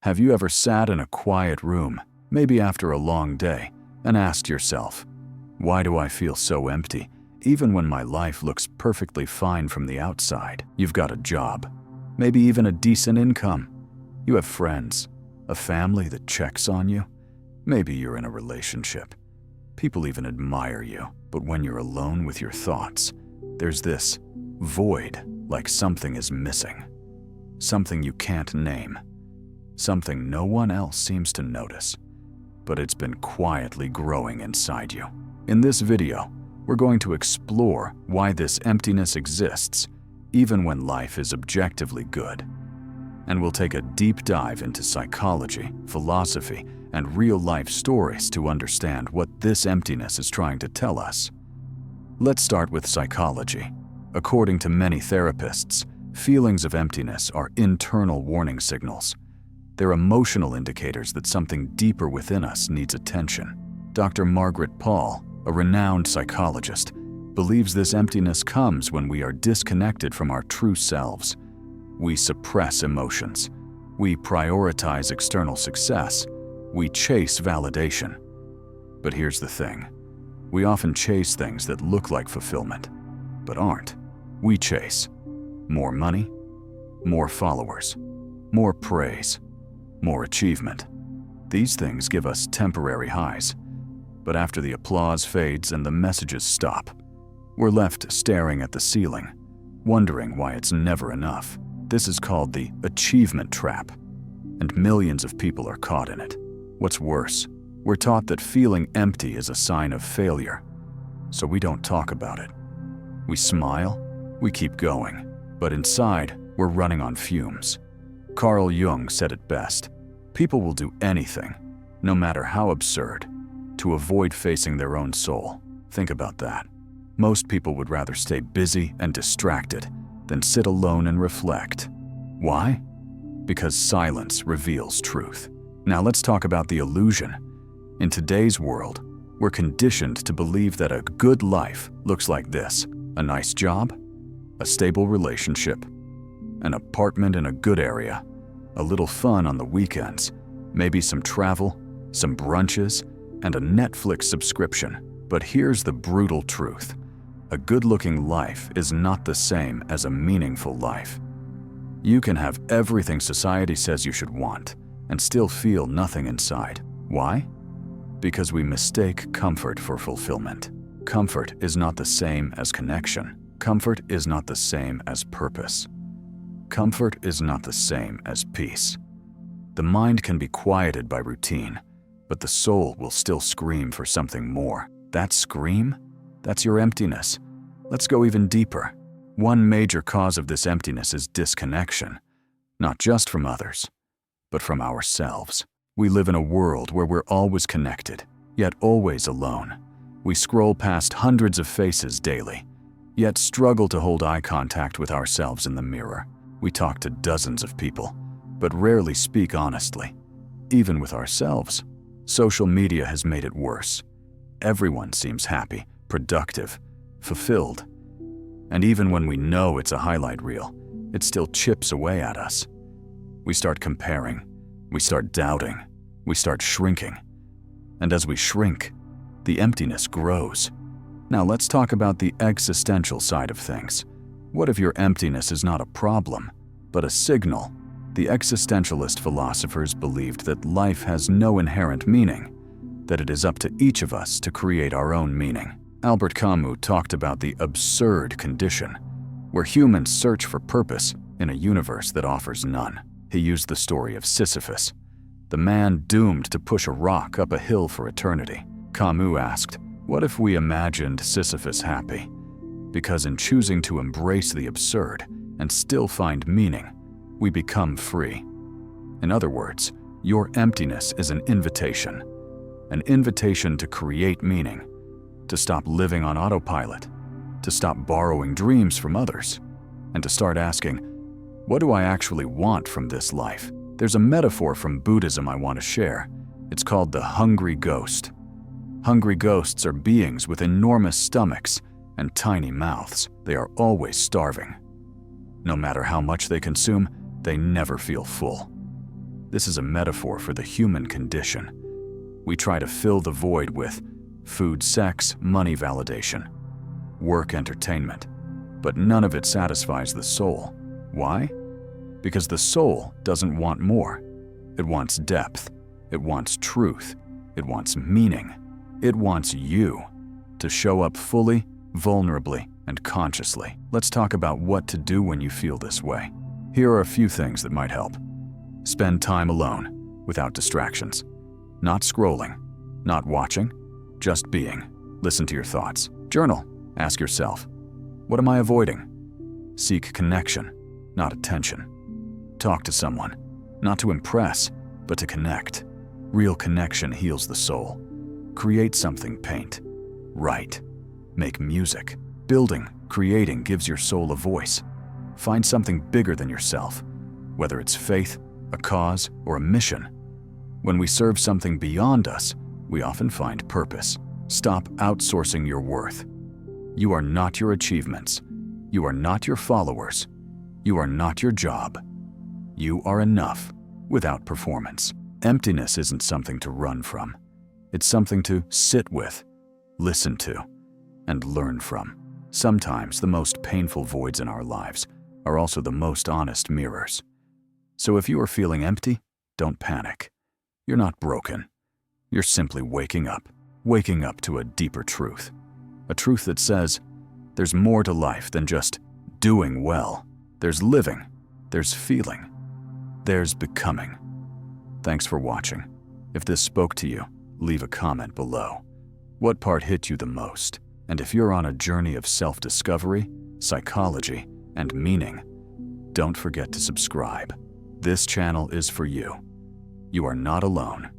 Have you ever sat in a quiet room, maybe after a long day, and asked yourself, why do I feel so empty, even when my life looks perfectly fine from the outside? You've got a job, maybe even a decent income. You have friends, a family that checks on you. Maybe you're in a relationship. People even admire you. But when you're alone with your thoughts, there's this void, like something is missing. Something you can't name. Something no one else seems to notice. But it's been quietly growing inside you. In this video, we're going to explore why this emptiness exists, even when life is objectively good. And we'll take a deep dive into psychology, philosophy, and real-life stories to understand what this emptiness is trying to tell us. Let's start with psychology. According to many therapists, feelings of emptiness are internal warning signals. They're emotional indicators that something deeper within us needs attention. Dr. Margaret Paul, a renowned psychologist, believes this emptiness comes when we are disconnected from our true selves. We suppress emotions. We prioritize external success. We chase validation. But here's the thing. We often chase things that look like fulfillment, but aren't. We chase more money, more followers, more praise, more achievement. These things give us temporary highs, but after the applause fades and the messages stop, we're left staring at the ceiling, wondering why it's never enough. This is called the achievement trap, and millions of people are caught in it. What's worse, we're taught that feeling empty is a sign of failure, so we don't talk about it. We smile, we keep going, but inside, we're running on fumes. Carl Jung said it best: people will do anything, no matter how absurd, to avoid facing their own soul. Think about that. Most people would rather stay busy and distracted than sit alone and reflect. Why? Because silence reveals truth. Now let's talk about the illusion. In today's world, we're conditioned to believe that a good life looks like this: a nice job, a stable relationship, an apartment in a good area, a little fun on the weekends, maybe some travel, some brunches, and a Netflix subscription. But here's the brutal truth. A good-looking life is not the same as a meaningful life. You can have everything society says you should want and still feel nothing inside. Why? Because we mistake comfort for fulfillment. Comfort is not the same as connection. Comfort is not the same as purpose. Comfort is not the same as peace. The mind can be quieted by routine, but the soul will still scream for something more. That scream? That's your emptiness. Let's go even deeper. One major cause of this emptiness is disconnection, not just from others, but from ourselves. We live in a world where we're always connected, yet always alone. We scroll past hundreds of faces daily, yet struggle to hold eye contact with ourselves in the mirror. We talk to dozens of people, but rarely speak honestly, even with ourselves. Social media has made it worse. Everyone seems happy, productive, fulfilled. And even when we know it's a highlight reel, it still chips away at us. We start comparing, we start doubting, we start shrinking. And as we shrink, the emptiness grows. Now let's talk about the existential side of things. What if your emptiness is not a problem, but a signal? The existentialist philosophers believed that life has no inherent meaning, that it is up to each of us to create our own meaning. Albert Camus talked about the absurd condition, where humans search for purpose in a universe that offers none. He used the story of Sisyphus, the man doomed to push a rock up a hill for eternity. Camus asked, what if we imagined Sisyphus happy? Because in choosing to embrace the absurd and still find meaning, we become free. In other words, your emptiness is an invitation to create meaning, to stop living on autopilot, to stop borrowing dreams from others, and to start asking, what do I actually want from this life? There's a metaphor from Buddhism I want to share. It's called the hungry ghost. Hungry ghosts are beings with enormous stomachs and tiny mouths. They are always starving. No matter how much they consume, they never feel full. This is a metaphor for the human condition. We try to fill the void with food, sex, money validation, work, entertainment, but none of it satisfies the soul. Why? Because the soul doesn't want more. It wants depth. It wants truth. It wants meaning. It wants you to show up fully, vulnerably, and consciously. Let's talk about what to do when you feel this way. Here are a few things that might help. Spend time alone, without distractions. Not scrolling, not watching, just being. Listen to your thoughts. Journal. Ask yourself, what am I avoiding? Seek connection, not attention. Talk to someone, not to impress, but to connect. Real connection heals the soul. Create something, paint, write, make music. Building, creating gives your soul a voice. Find something bigger than yourself, whether it's faith, a cause, or a mission. When we serve something beyond us, we often find purpose. Stop outsourcing your worth. You are not your achievements. You are not your followers. You are not your job. You are enough without performance. Emptiness isn't something to run from. It's something to sit with, listen to, and learn from. Sometimes the most painful voids in our lives are also the most honest mirrors. So if you are feeling empty, don't panic. You're not broken. You're simply waking up to a deeper truth. A truth that says, there's more to life than just doing well. There's living, there's feeling, there's becoming. Thanks for watching. If this spoke to you, leave a comment below. What part hit you the most? And if you're on a journey of self-discovery, psychology, and meaning, don't forget to subscribe. This channel is for you. You are not alone.